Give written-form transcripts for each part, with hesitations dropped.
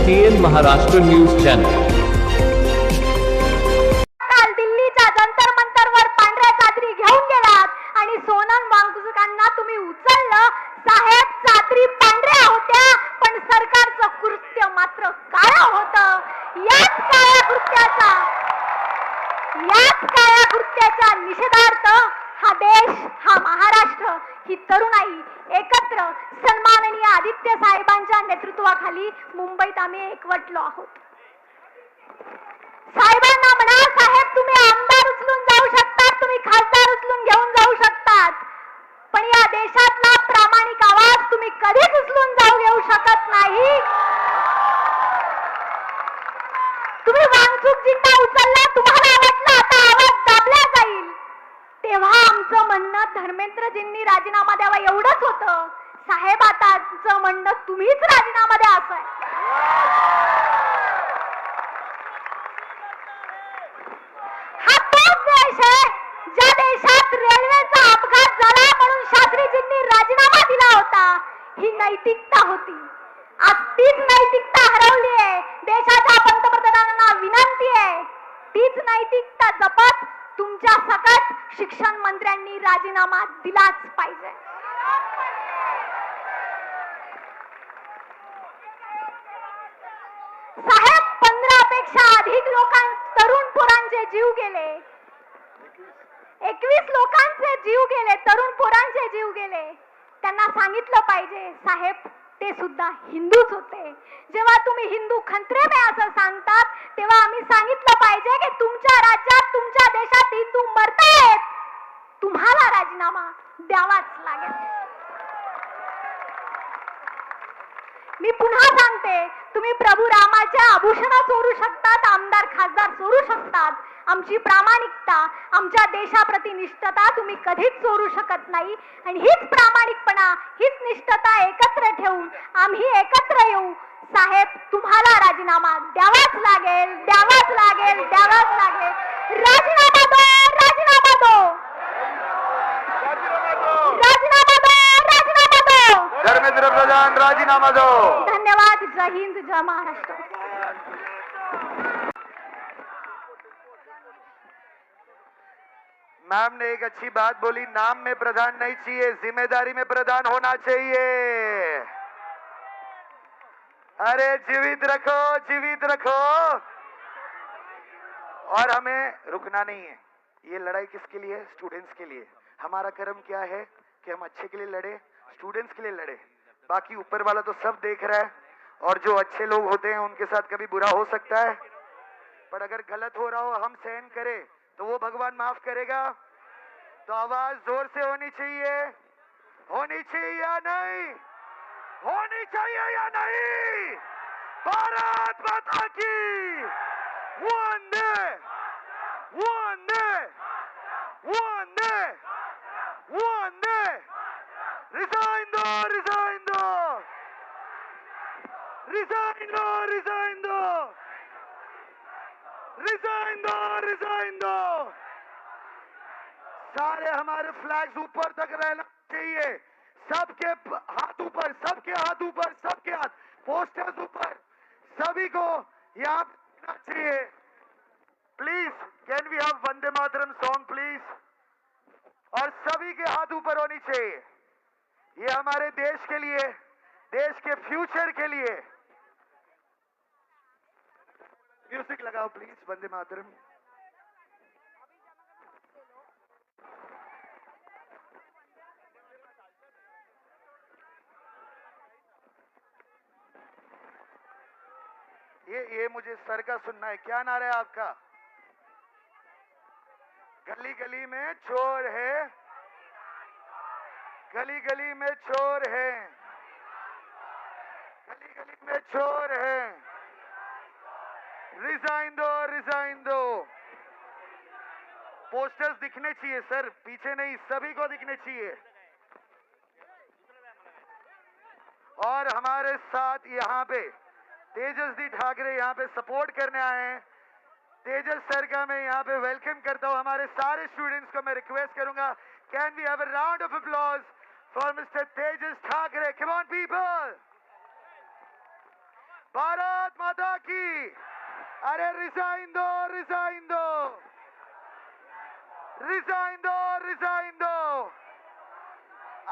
TN Maharashtra news channel. काल दिल्लीच्या जंतर मंतरवर पांढऱ्या चादरी घेऊन गेलात आणि सोनम वांगचुकांना तुम्ही उचललं. साहेब, चादरी पांढऱ्या होत्या पण सरकारचं कृत्य मात्र काळं होतं. याच काळ्या कृत्याच्या निषेधार्थ हा देश, हा महाराष्ट्र, ही तरुणाई एकत्र सन्माननीय आदित्य साहेबांच्या नेतृत्वाखाली मुंबईत आम्ही एकवटलो आहोत. साहेबांना म्हणा, साहेब तुम्ही आमदार उचलून जाऊ शकतात, तुम्ही खासदार उचलून घेऊन जाऊ शकतात, पण या देशातला प्रामाणिक आवाज तुम्ही कधीच उचलून जाऊ घेऊ शकत नाही. तुम्ही वांगचुकजींना उचलला, तुम्हाला वाटलं आता आवाज दाबला जाईल, तेव्हा आमचं म्हणणं धर्मेंद्रजींनी राजीनामा द्यावा एवढंच होतं. साहेब, आताचं म्हणणं तुम्हीच राजीनामा द्या असं आहे. हा तोच देश आहे ज्या देशात रेल्वेचा अपघात झाला म्हणून शास्त्रीजींनी राजीनामा दिला होता. ही नैतिकता होती. आज तीच नैतिकता हरवली आहे. देशाच्या पंतप्रधानांना विनंती आहे, तीच नैतिकता जपत तुमच्या सकट शिक्षण मंत्र्यांनी राजीनामा दिलाच पाहिजे. साहेब, 15 पेक्षा अधिक तरुण पोरांचे जीव गेले. 21 लोकांचे जीव गेले, तरुण पोरांचे जीव गेले. त्यांना सांगितलं पाहिजे, साहेब ते सुद्धा हिंदूच होते. जेव्हा तुम्ही हिंदू खंत्रे में असं सांगतात, तेव्हा आम्ही सांगितलं पाहिजे की तुमच्या राज्यात, तुमच्या देशात हिंदू मरतायत, तुम्हाला राजीनामा द्यावाच लागेल. मी पुन्हा सांगते, तुम्ही प्रभू रामाच्या आभूषणा चोरू शकतात, आमदार खासदार चोरू शकतात. आमची प्रामाणिकता, आमच्या देशाप्रती निष्ठता तुम्ही कधीच चोरू शकत नाही. आणि हीच प्रामाणिकपणा, हीच निष्ठता एकत्र ठेवून आम्ही एकत्र येऊ. साहेब, तुम्हाला राजीनामा द्यावाच लागेल, द्यावाच लागेल, द्यावाच लागेल. राजीनामा दो, राजीनामा दो, राजीनामा दो, राजीनामा दो. धर्मेंद्र प्रधान राजीनामा दो. धन्यवाद. जय हिंद, जय महाराष्ट्र. मैम ने एक अच्छी बात बोली, नाम में प्रधान नहीं चाहिए, जिम्मेदारी में प्रधान होना चाहिए. अरे जीवित रखो, जीवित रखो. और हमें रुकना नहीं है. ये लड़ाई किसके लिए है? स्टूडेंट्स के लिए. हमारा कर्म क्या है कि हम अच्छे के लिए लड़े, स्टूडेंट्स के लिए लड़े. बाकी ऊपर वाला तो सब देख रहा है, और जो अच्छे लोग होते हैं उनके साथ कभी बुरा हो सकता है, पर अगर गलत हो रहा हो हम सहन करें तो वो भगवान माफ करेगा. तो आवाज जोर से होनी चाहिए, होनी चाहिए या नहीं, होनी चाहिए या नहीं. भारत माता की वंदे, वंदे, वंदे, वंदे. रिजाइन दो, रिजाइन दो, रिजाइन दो, रिजाइन दो, रिजाइन दो, रिजाइन दो. सारे हमारे फ्लैग्स ऊपर तक रहना चाहिए. सबके हाथ ऊपर, सबके हाथ ऊपर, सबके हाथ, पोस्टर्स ऊपर, सभी को यहाँ रहना चाहिए. Please can we have Vande Mataram song please. और सभी के हाथ ऊपर होनी चाहिए. ये हमारे देश के लिए, देश के फ्यूचर के लिए. म्यूजिक लगाओ प्लीज, वंदे मातरम. ये मुझे सर का सुनना है. क्या नारा है आपका? गली गली में चोर है, गली गली में चोर है, गली गली में चोर है. रिजाइन दो, रिजाइन दो. पोस्टर्स दिखने चाहिए सर, पीछे नहीं, सभी को दिखने चाहिए. और हमारे साथ यहाँ पे तेजस्वी ठाकरे यहाँ पे सपोर्ट करने आए हैं. तेजस सर का मैं यहाँ पे वेलकम करता हूँ. हमारे सारे स्टूडेंट्स को मैं रिक्वेस्ट करूंगा, can we have a round of applause for mister Tejas Thackeray. Come on people. Bharat Mata की। अरे रिजाइन दो, रिजाइन दो, रिजाइन दो, रिजाइन दो।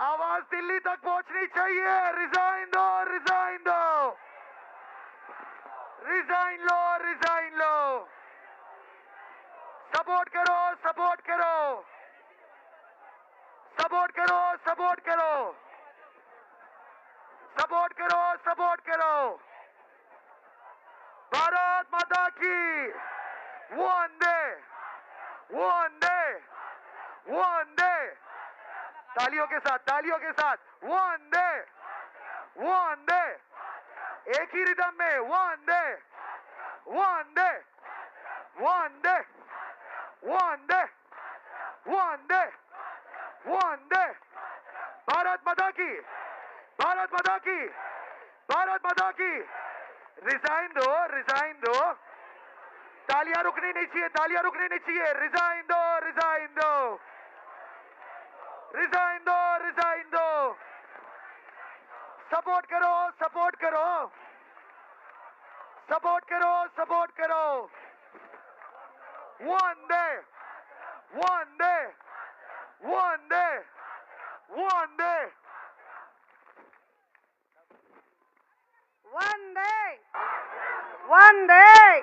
आवाज दिल्ली तक पहुंचनी चाहिए। रिजाइन दो, रिजाइन दो, रिजाइन लो, रिजाइन लो। सपोर्ट करो, सपोर्ट करो, सपोर्ट करो, सपोर्ट करो, सपोर्ट करो, सपोर्ट करो। भारत माता की। वंदे वंदे वंदे। तालियों के साथ, तालियों के साथ। वंदे वंदे। एक ही रिदम में। वंदे वंदे वंदे वंदे वंदे वंदे। भारत माता की, भारत माता की, भारत माता की। रिजाइन दो, रिजाइन दो। तालियां रुकनी नहीं चाहिए, तालियां रुकनी नहीं चाहिए। रिजाइन दो, रिजाइन दो, रिजाइन दो, रिजाइन दो। सपोर्ट करो, सपोर्ट करो, सपोर्ट करो, सपोर्ट करो। वंदे वंदे वंदे वंदे वंदे वंदे।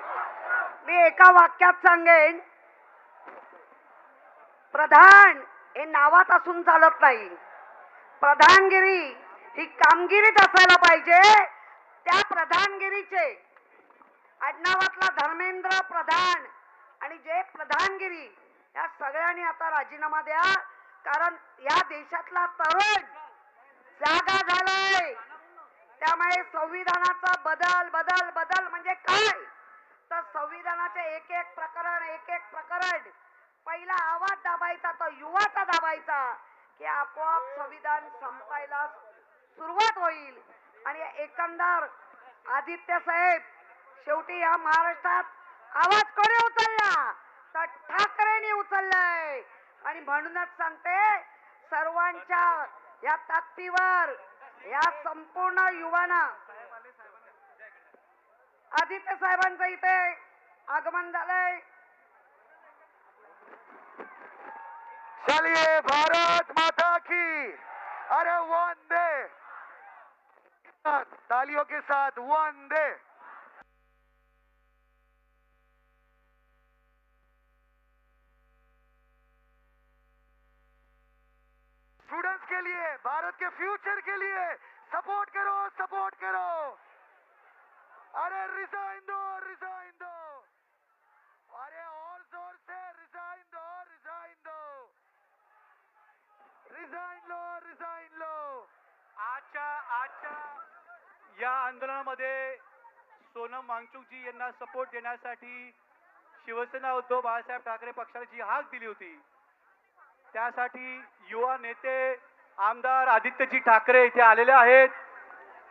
मी एका वाक्यात सांगेन, प्रधान हे नावात असून चालत नाही. प्रधानगिरी ही कामगिरीत असायला पाहिजे. त्या प्रधानगिरीचे आडनावातला धर्मेंद्र प्रधान आणि जे प्रधानगिरी या सगळ्यांनी आता राजीनामा द्या. कारण या देशातला तरुण जागा झालाय. त्यामुळे संविधानाचा बदल बदल बदल म्हणजे काय, तर संविधानाचे एक एक प्रकरण पहिला आवाज दाबायचा, तो युवाचा दाबायचा, की आपोआप संविधान संपायला सुरुवात होईल. आणि एकंदर आदित्य साहेब, शेवटी या महाराष्ट्रात आवाज कोणी उचलला, तर ठाकरेंनी उचललाय. आणि म्हणूनच सांगते, सर्वांच्या या ताकदीवर या संपूर्ण युवांना आदित्य साहेबांचं इथे आगमन झालंय. चलिए, भारत माता की। अरे वंदे। तालियों के साथ। वंदे। स्टूडेंट्स के लिए, भारत के फ्यूचर के लिए सपोर्ट करो, सपोर्ट करो। अरे रिजाइन दो, रिजाइन दो। अरे और जोर से रिजाइन दो, रिजाइन दो, रिजाइन लो, रिजाइन लो। आजच्या या आंदोलनामध्ये सोनम वांगचुकजी यांना सपोर्ट देण्यासाठी शिवसेना उद्धव बाळासाहेब ठाकरे पक्षाने जी हाक दिली होती, त्यासाठी युवा नेते आमदार आदित्यजी ठाकरे इथे आलेले आहेत.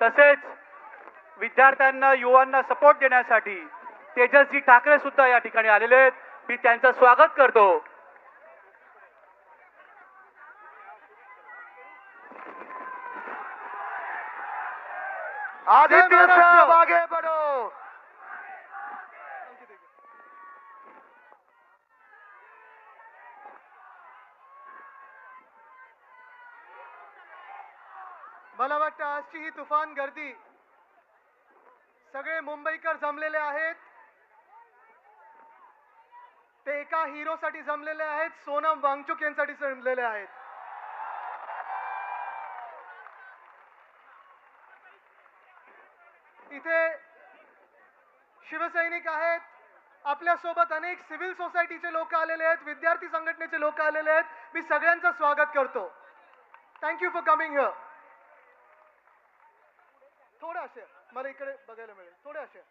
तसेच विद्यार्थ्यांना, युवांना सपोर्ट देण्यासाठी तेजसजी ठाकरे सुद्धा या ठिकाणी आलेले आहेत. मी त्यांचं स्वागत करतो. आदित्य साहब आगे बढ़ो। मला वाटतं आजची ही तुफान गर्दी, सगळे मुंबईकर जमलेले आहेत. ते एका हिरोसाठी जमलेले आहेत, सोनम वांगचुक यांसाठी जमलेले आहेत. इथे शिवसैनिक आहेत, आपल्या सोबत अनेक सिव्हिल सोसायटीचे लोक आलेले आहेत, विद्यार्थी संघटनेचे लोक आलेले आहेत. मी सगळ्यांचं स्वागत करतो. Thank you for coming here. थोडं असे मला इकडे बघायला मिळेल, थोडे असे.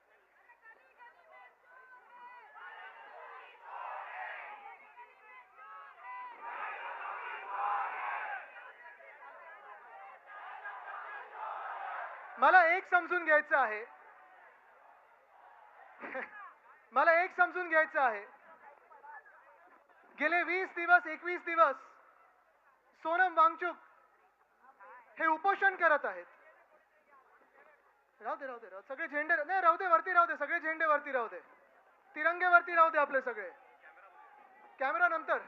मला एक समजून घ्यायचं आहे, मला एक समजून घ्यायचं आहे. गेले 20 दिवस 21 दिवस सोनम वांगचुक हे उपोषण करत आहेत. राहू दे राहू दे सगळे झेंडे नाही राहू दे वरती राहू दे सगळे झेंडे वरती राहू दे तिरंगे वरती राहू दे आपले सगळे कॅमेरा नंतर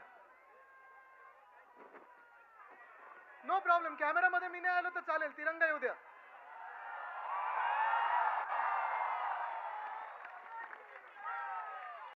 नो प्रॉब्लेम कॅमेरामध्ये मी नाही आलो तर चालेल तिरंगा येऊ द्या